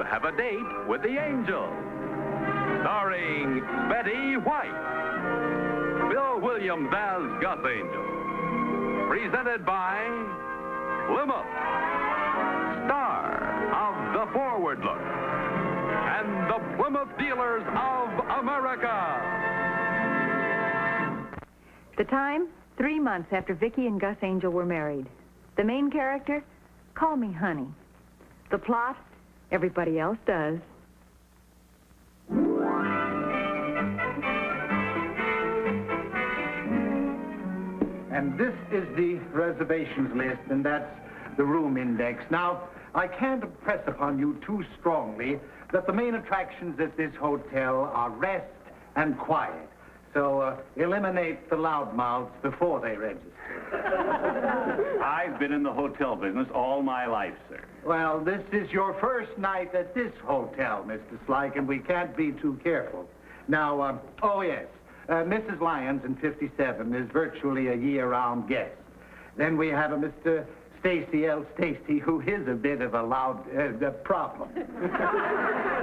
have a date with the angel. Starring Betty White. Bill Williams as Gus Angel. Presented by Plymouth, star of The Forward Look, and the Plymouth Dealers of America. The time, 3 months after Vickie and Gus Angel were married. The main character, call me honey. The plot, everybody else does. And this is the reservations list, and that's the room index. Now, I can't impress upon you too strongly that the main attractions at this hotel are rest and quiet. So eliminate the loudmouths before they register. I've been in the hotel business all my life, sir. Well, this is your first night at this hotel, Mr. Slyke, and we can't be too careful. Now, oh yes, Mrs. Lyons in 57 is virtually a year-round guest. Then we have a Mr. Stacy L. Stacy, who is a bit of a loud problem.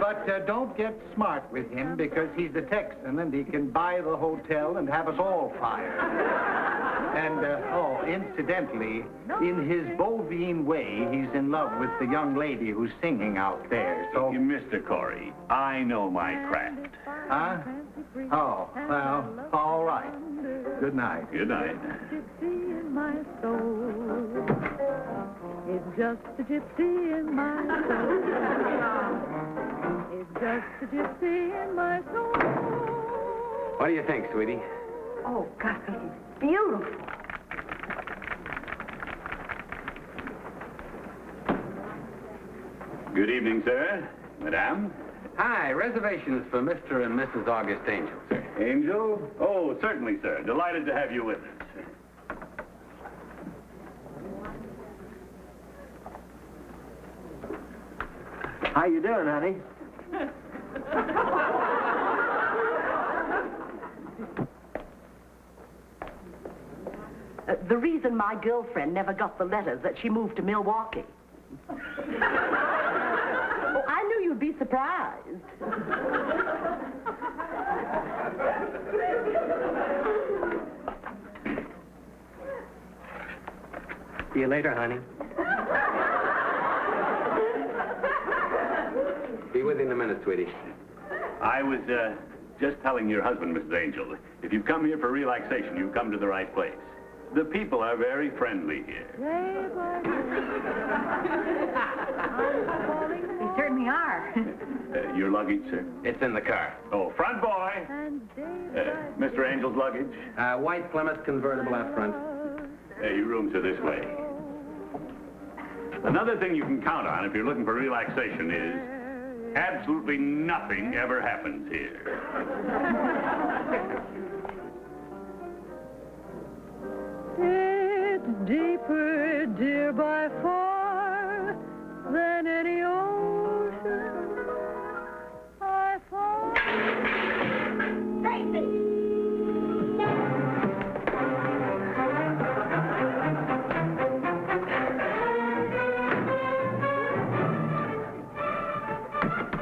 But don't get smart with him, because he's a Texan and he can buy the hotel and have us all fired. And, oh, incidentally, in his bovine way, he's in love with the young lady who's singing out there, so... Mr. Corey, I know my craft. Huh? Oh, well, all right. Good night. Good night. It's just a gypsy in my soul. It's just a gypsy in my soul. What do you think, sweetie? Oh, Gus, this is beautiful. Good evening, sir. Madame. Hi, reservations for Mr. and Mrs. August Angel, sir. Angel? Oh, certainly, sir. Delighted to have you with us. How you doing, honey? The reason my girlfriend never got the letters that she moved to Milwaukee. Oh, I knew you'd be surprised. See you later, honey. Be with you in a minute, sweetie. I was just telling your husband, Mrs. Angel, if you've come here for relaxation, you've come to the right place. The people are very friendly here. They certainly are. Your luggage, sir? It's in the car. Oh, front boy. Mr. Angel's luggage? White Plymouth convertible out front. Your rooms are this way. Another thing you can count on if you're looking for relaxation is absolutely nothing ever happens here. It's deeper, dear, by far than any ocean I find. Stacy!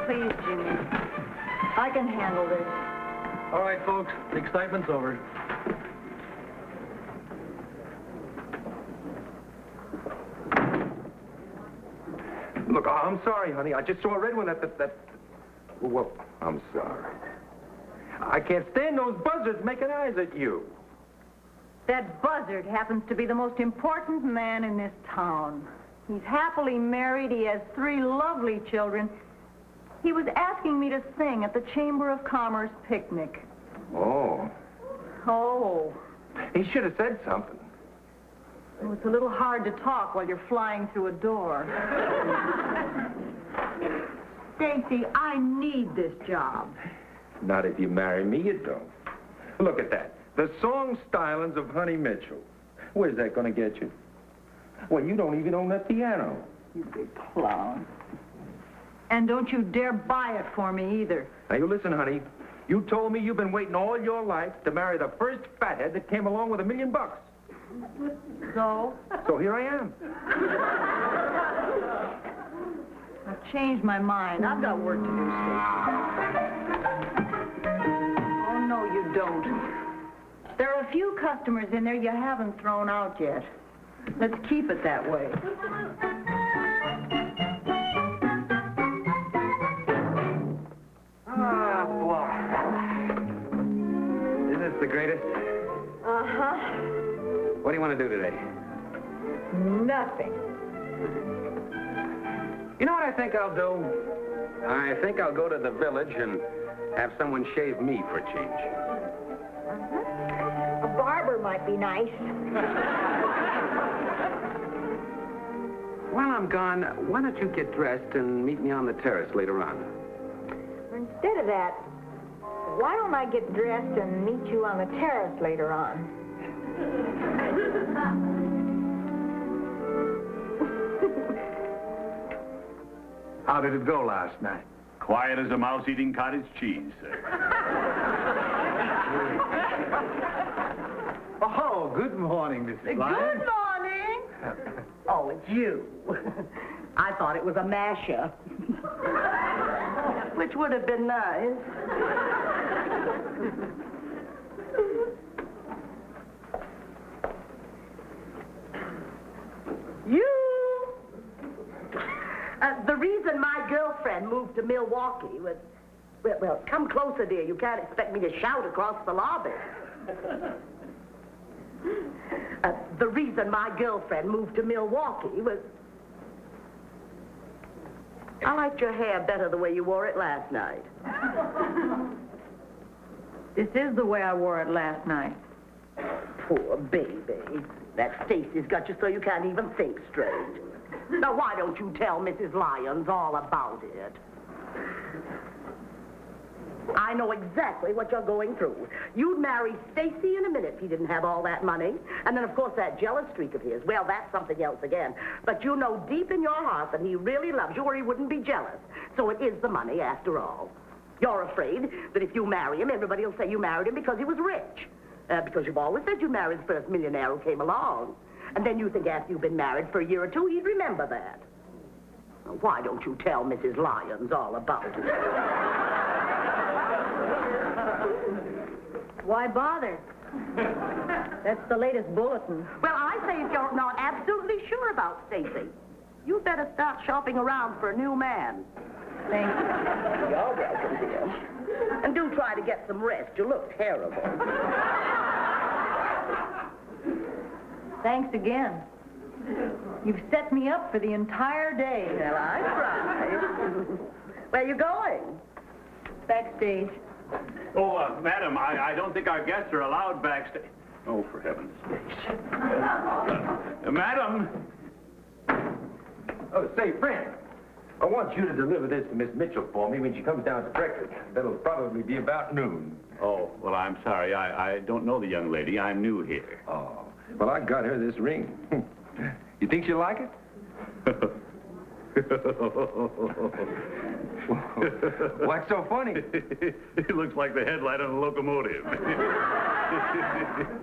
Please, Jimmy. I can handle this. All right, folks, the excitement's over. Look, I'm sorry, honey. I just saw a red one that... Well, I'm sorry. I can't stand those buzzards making eyes at you. That buzzard happens to be the most important man in this town. He's happily married. He has 3 lovely children. He was asking me to sing at the Chamber of Commerce picnic. Oh. Oh. He should have said something. Oh, it's a little hard to talk while you're flying through a door. Stacy, I need this job. Not if you marry me, you don't. Look at that. The song stylings of Honey Mitchell. Where's that going to get you? Well, you don't even own that piano. You big clown. And don't you dare buy it for me either. Now, you listen, honey. You told me you've been waiting all your life to marry the first fathead that came along with $1 million. So? So here I am. Now, changed my mind. I've got work to do, Stacy. Oh, no, you don't. There are a few customers in there you haven't thrown out yet. Let's keep it that way. Ah, boy. Isn't this the greatest? Uh-huh. What do you want to do today? Nothing. You know what I think I'll do? I think I'll go to the village and have someone shave me for a change. A barber might be nice. While I'm gone, why don't you get dressed and meet me on the terrace later on? Instead of that, why don't I get dressed and meet you on the terrace later on? How did it go last night? Quiet as a mouse eating cottage cheese, sir. Oh, good morning, Mrs. Lyons. Good morning. Oh, it's you. I thought it was a masher. Which would have been nice. You! The reason my girlfriend moved to Milwaukee was... Well, come closer, dear. You can't expect me to shout across the lobby. The reason my girlfriend moved to Milwaukee was... I liked your hair better the way you wore it last night. This is the way I wore it last night. Poor baby. That Stacy's got you so you can't even think straight. Now, why don't you tell Mrs. Lyons all about it? I know exactly what you're going through. You'd marry Stacy in a minute if he didn't have all that money. And then, of course, that jealous streak of his. Well, that's something else again. But you know deep in your heart that he really loves you or he wouldn't be jealous. So it is the money after all. You're afraid that if you marry him, everybody will say you married him because he was rich. Because you've always said you married the first millionaire who came along. And then you think after you've been married for a year or two, he'd remember that. Now, why don't you tell Mrs. Lyons all about it? Why bother? That's the latest bulletin. Well, I say if you're not absolutely sure about Stacy, you'd better start shopping around for a new man. Thank you. You're welcome, dear. And do try to get some rest. You look terrible. Thanks again. You've set me up for the entire day. Well, I tried. Where you going? Backstage. Oh, madam, I don't think our guests are allowed backstage. Oh, for heaven's sakes. Madam! Oh, say, friend, I want you to deliver this to Miss Mitchell for me when she comes down to breakfast. That'll probably be about noon. Oh, well, I'm sorry. I don't know the young lady. I'm new here. Oh, well, I got her this ring. You think she'll like it? What's so funny? It looks like the headlight on a locomotive.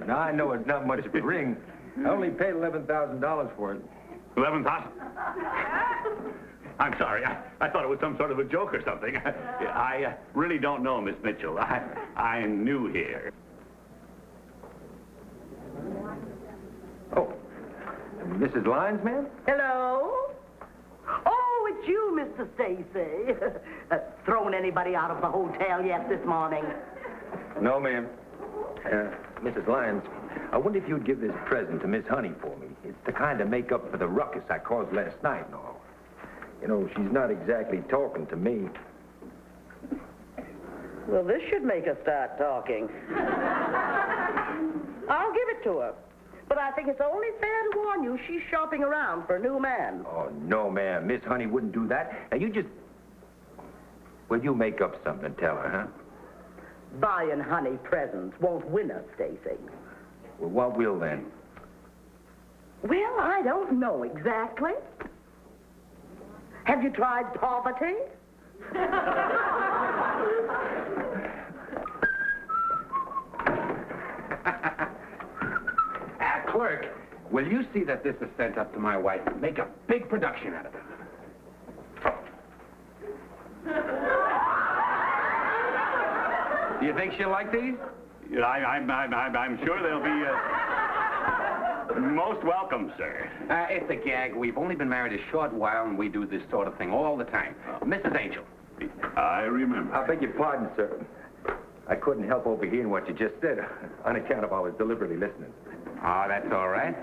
Now, I know it's not much of a ring. I only paid $11,000 for it. 11,000? I'm sorry. I thought it was some sort of a joke or something. I really don't know, Miss Mitchell. I'm new here. Oh, Mrs. Lyons, ma'am? Hello? Oh, it's you, Mr. Stacy. Thrown anybody out of the hotel yet this morning? No, ma'am. Mrs. Lyons, I wonder if you'd give this present to Miss Honey for me. It's to kind of make up for the ruckus I caused last night and all. You know, she's not exactly talking to me. Well, this should make her start talking. I'll give it to her. But I think it's only fair to warn you she's shopping around for a new man. Oh, no, ma'am. Miss Honey wouldn't do that. Now, you just... Well, you make up something and tell her, huh? Buying Honey presents won't win her, Stacy. Well, what will then? Well, I don't know exactly. Have you tried poverty? Clerk, will you see that this is sent up to my wife? Make a big production out of it. Do you think she'll like these? Yeah, I'm sure they'll be most welcome, sir. It's a gag. We've only been married a short while, and we do this sort of thing all the time. Mrs. Angel. I remember. I beg your pardon, sir. I couldn't help overhearing what you just said on account of I was deliberately listening. Oh, that's all right.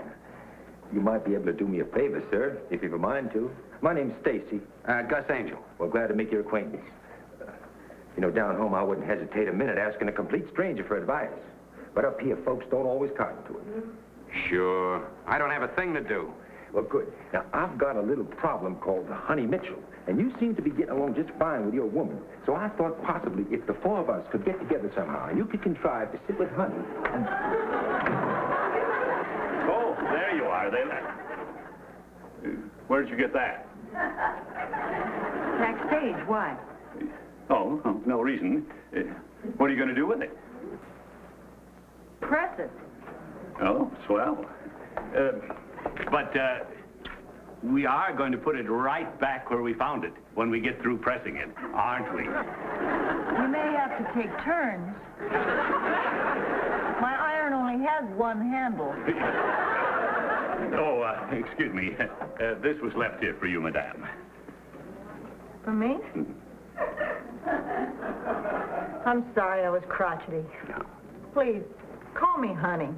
You might be able to do me a favor, sir, if you've a mind to. My name's Stacy. Gus Angel. Well, glad to make your acquaintance. You know, down home, I wouldn't hesitate a minute asking a complete stranger for advice. But up here, folks don't always cotton to it. Sure. I don't have a thing to do. Well, good. Now, I've got a little problem called Honey Mitchell, and you seem to be getting along just fine with your woman. So I thought possibly if the four of us could get together somehow, and you could contrive to sit with Honey and... Oh, there you are. Where'd you get that? Backstage, why? Oh, no reason. What are you going to do with it? Press it. Oh, swell. But we are going to put it right back where we found it when we get through pressing it, aren't we? You may have to take turns. My iron only has one handle. Oh, excuse me. This was left here for you, madame. For me? I'm sorry I was crotchety. Please, call me honey.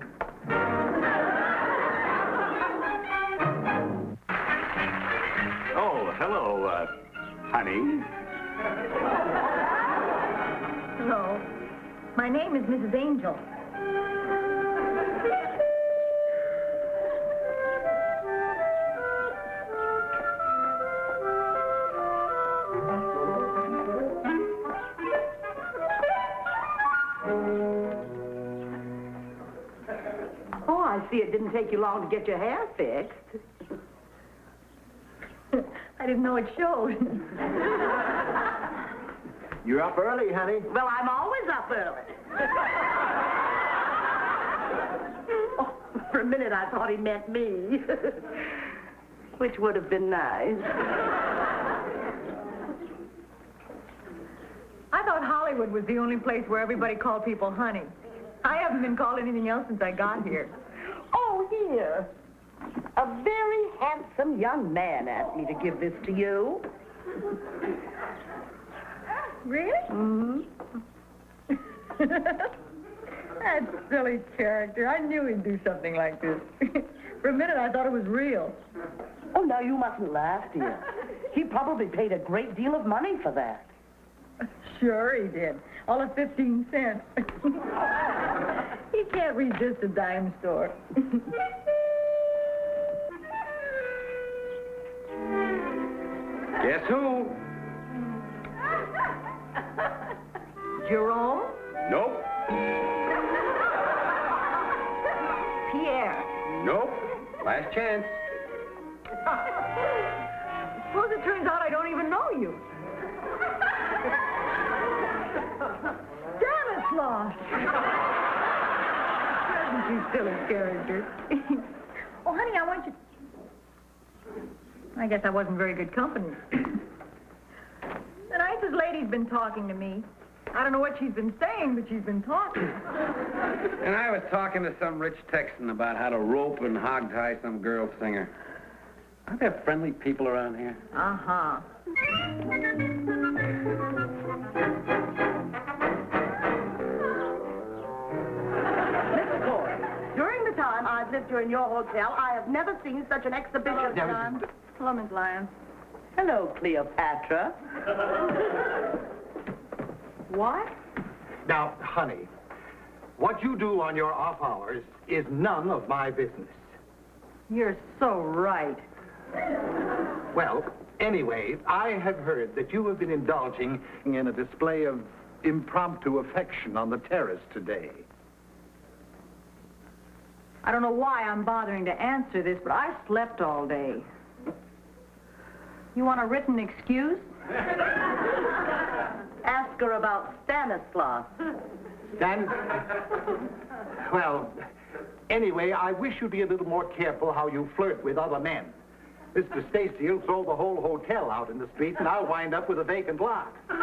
Oh, hello, honey. Hello. My name is Mrs. Angel. Oh, I see it didn't take you long to get your hair fixed. I didn't know it showed. You're up early, honey. Well, I'm always up early. Oh, for a minute, I thought he meant me. Which would have been nice. I thought Hollywood was the only place where everybody called people honey. I haven't been called anything else since I got here. Oh, here. A very handsome young man asked me to give this to you. Really? Mm-hmm. That silly character. I knew he'd do something like this. For a minute, I thought it was real. Oh, now you mustn't laugh, dear. He probably paid a great deal of money for that. Sure he did. All of 15 cents. He can't resist a dime store. Guess who? Jerome? Nope. Pierre. Nope. Last chance. Suppose it turns out I don't even know you. Stanislaus! You silly character. Oh, honey, I want you... I guess I wasn't very good company. The nicest lady's been talking to me. I don't know what she's been saying, but she's been talking. And I was talking to some rich Texan about how to rope and hogtie some girl singer. Aren't there friendly people around here? Uh-huh. Mr. Ford, during the time I've lived here in your hotel, I have never seen such an exhibition. John. Hello, Miss Lyons. Hello, Cleopatra. What? Now, honey, what you do on your off hours is none of my business. You're so right. Well, anyway, I have heard that you have been indulging in a display of impromptu affection on the terrace today. I don't know why I'm bothering to answer this, but I slept all day. You want a written excuse? Ask her about Stanislaus. Well, anyway, I wish you'd be a little more careful how you flirt with other men. Mr. Stacy will throw the whole hotel out in the street, and I'll wind up with a vacant lot. As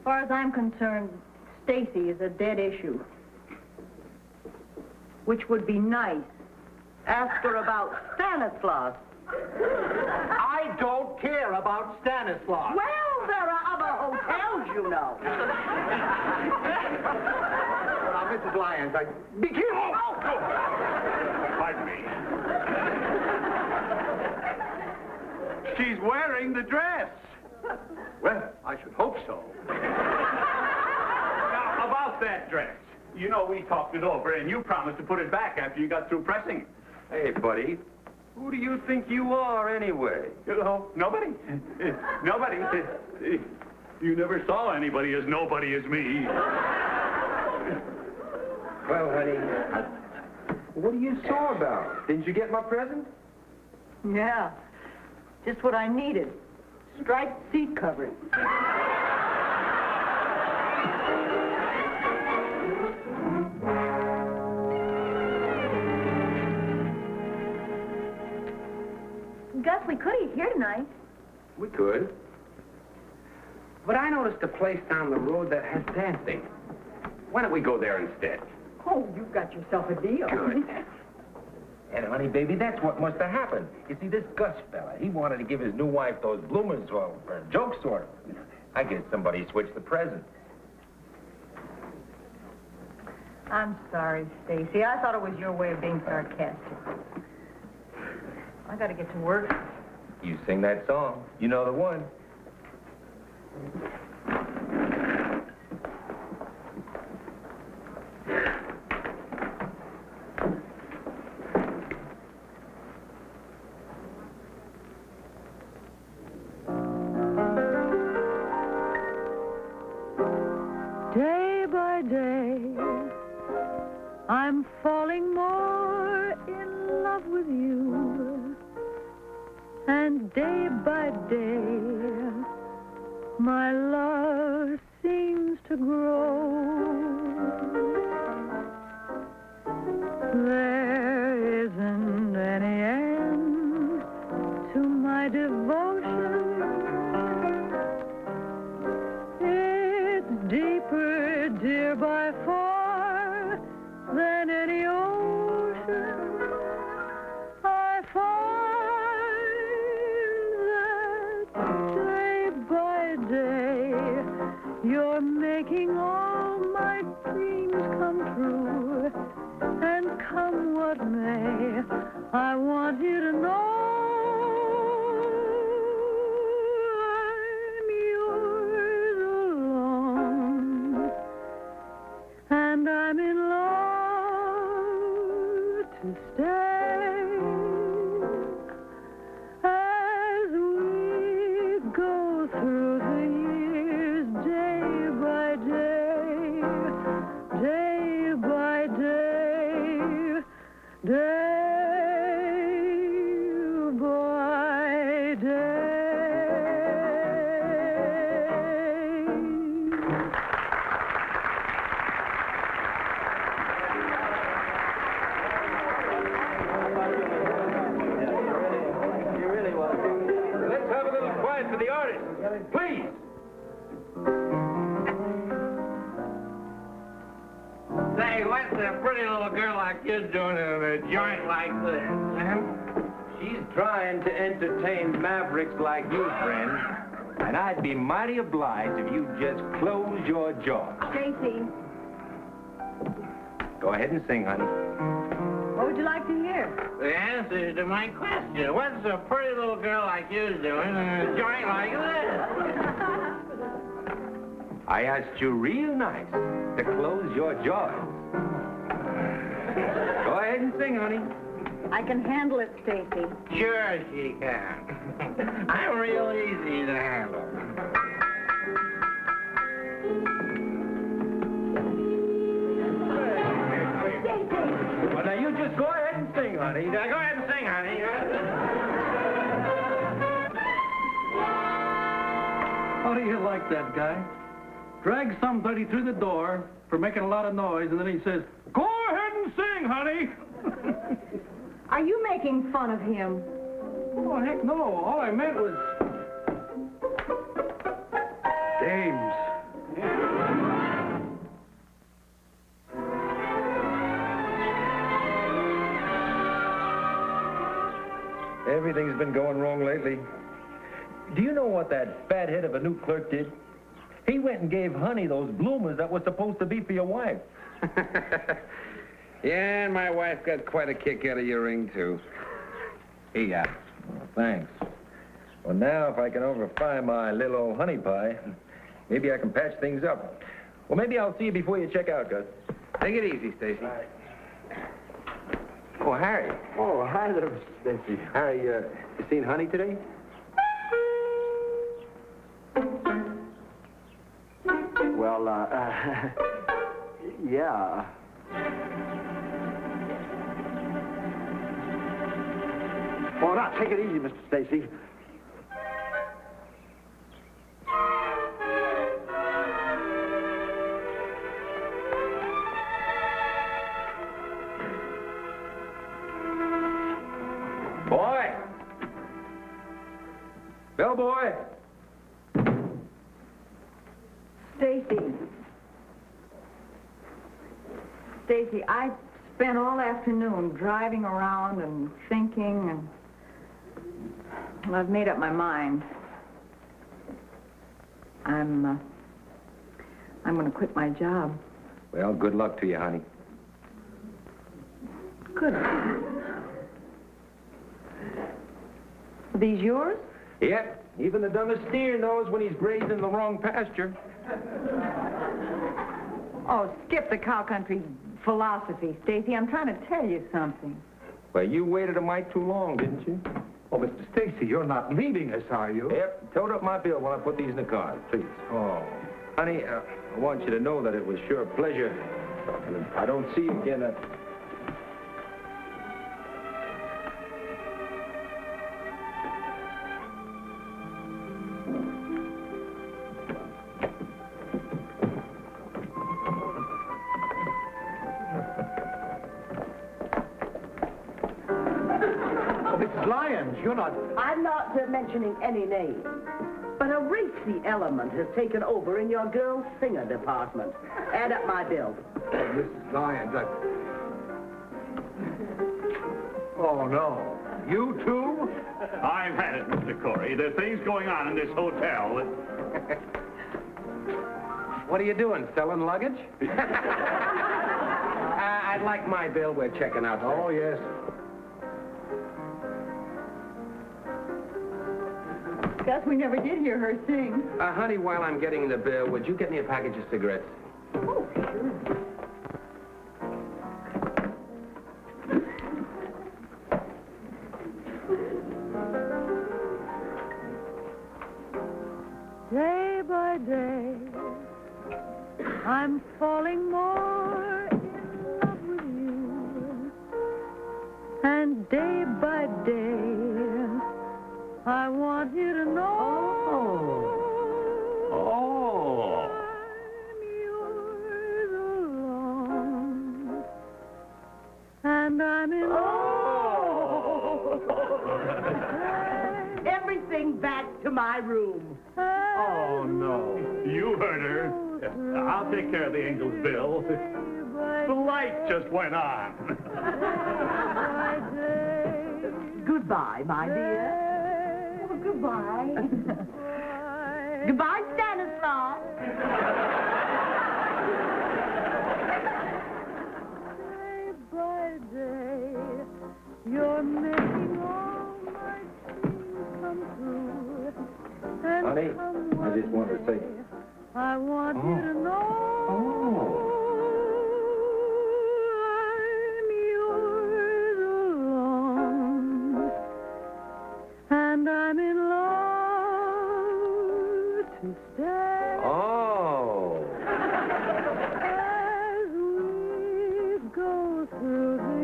far as I'm concerned, Stacy is a dead issue. Which would be nice. Ask her about Stanislaus. I don't care about Stanislaus. Well, there are other hotels, you know. Now, Mrs. Lyons, be careful. Pardon me. She's wearing the dress. Well, I should hope so. Now, about that dress. You know, we talked it over, and you promised to put it back after you got through pressing it. Hey, buddy, who do you think you are, anyway? You know, nobody. Nobody. You never saw anybody as nobody as me. Well, honey, what are you sore about? Didn't you get my present? Yeah, just what I needed. Striped seat covering. Gus, we could eat here tonight. We could. But I noticed a place down the road that has dancing. Why don't we go there instead? Oh, you've got yourself a deal. Good. And, honey, baby, that's what must have happened. You see, this Gus fella, he wanted to give his new wife those bloomers, well, for a joke sort of. I guess somebody switched the present. I'm sorry, Stacy. I thought it was your way of being sarcastic. I gotta get to work. You sing that song. You know the one. Day by day, I'm falling more in love with you. And day by day, my love seems to grow. There isn't any end to my devotion. It's deeper, dear, by far than any ocean. I find that day by day you're making all my dreams come true. And come what may, I want you to know I'm yours alone. And I'm in love to stay as we go through the years day by day, day by day, day by day. Let's have a little quiet for the artist. Please. Say, what's a pretty little girl like you doing in a joint like this, huh? She's trying to entertain mavericks like you, friend. And I'd be mighty obliged if you just close your jaw. Stacy, Go ahead and sing, honey. what would you like to hear? The answer to my question. What's a pretty little girl like you doing in a joint like this? I asked you real nice to close your jaw. Go ahead and sing, honey. I can handle it, Stacy. Sure she can. I'm real easy to handle. Well, now you just go ahead and sing, honey. Now, go ahead and sing, honey. How do you like that guy? Drags somebody through the door for making a lot of noise, and then he says, "Go ahead and sing, honey." Are you making making fun of him. Oh, heck no. All I meant was... dames. Everything's been going wrong lately. Do you know what that fathead of a new clerk did? He went and gave Honey those bloomers that were supposed to be for your wife. Yeah, and my wife got quite a kick out of your ring, too. Here you are. Oh, thanks. Well, now, if I can overfry my little old honey pie, maybe I can patch things up. Well, maybe I'll see you before you check out, Gus. Take it easy, Stacy. Oh, Harry. Oh, hi there, Mr. Stacy. Harry, you seen Honey today? Well, yeah. Oh, now, take it easy, Mr. Stacy. Boy! Bellboy! Stacy, I spent all afternoon driving around and thinking, and well, I've made up my mind. I'm going to quit my job. Well, good luck to you, honey. Good. Are these yours? Yep. Even the dumbest steer knows when he's grazing the wrong pasture. Oh, skip the cow country philosophy, Stacy. I'm trying to tell you something. Well, you waited a mite too long, didn't you? Oh, Mr. Stacy, you're not leaving us, are you? Yep. Tote up my bill while I put these in the car, please. Oh. Honey, I want you to know that it was sure a pleasure. And if I don't see you again, Mrs. Lyons, you're not... I'm not mentioning any names, but a racy element has taken over in your girl singer department. Add up my bill. Oh, Mrs. Lyons, Oh, no. You too? I've had it, Mr. Corey. There's things going on in this hotel. What are you doing, selling luggage? I'd like my bill. We're checking out. Oh, yes. Guess we never did hear her sing. Honey, while I'm getting the bill, would you get me a package of cigarettes? Oh, sure. Day by day, I'm falling more in love with you. And day by day, I want you to know. Oh. I'm yours alone. And I'm in love. Everything back to my room. Oh, no. You heard her. I'll take care of the angel's bill. The light just went on. Goodbye, my dear. Oh, goodbye. Goodbye, Stanislaus. Day by day, you're making all my dreams come true. And Honey, come I just wanted to say... I want you to know. I'm yours alone. And I'm in love to stay. Oh. As we go through the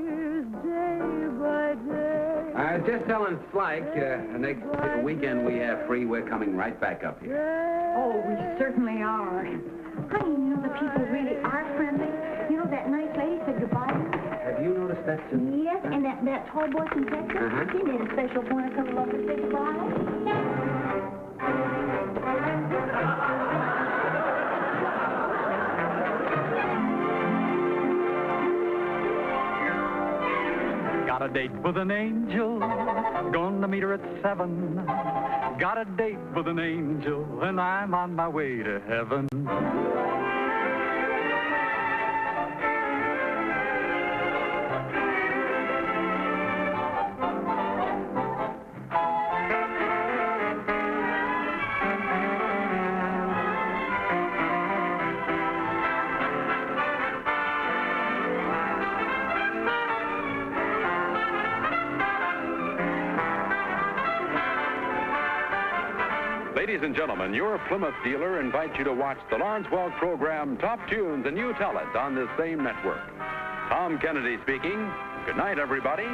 years, day by day. Just telling Slike, next weekend we have free. We're coming right back up here. Oh, we certainly are. Honey, you know the people really are friendly. You know that nice lady said goodbye. Have you noticed that too? Yes, and that tall boy from Texas, he made a special point a couple of the fish bottles. Got a date with an angel, gonna meet her at 7. Got a date with an angel, and I'm on my way to heaven. Ladies and gentlemen, your Plymouth dealer invites you to watch the Lawrence Welk program Top Tunes, and you tell it on this same network. Tom Kennedy speaking. Good night, everybody.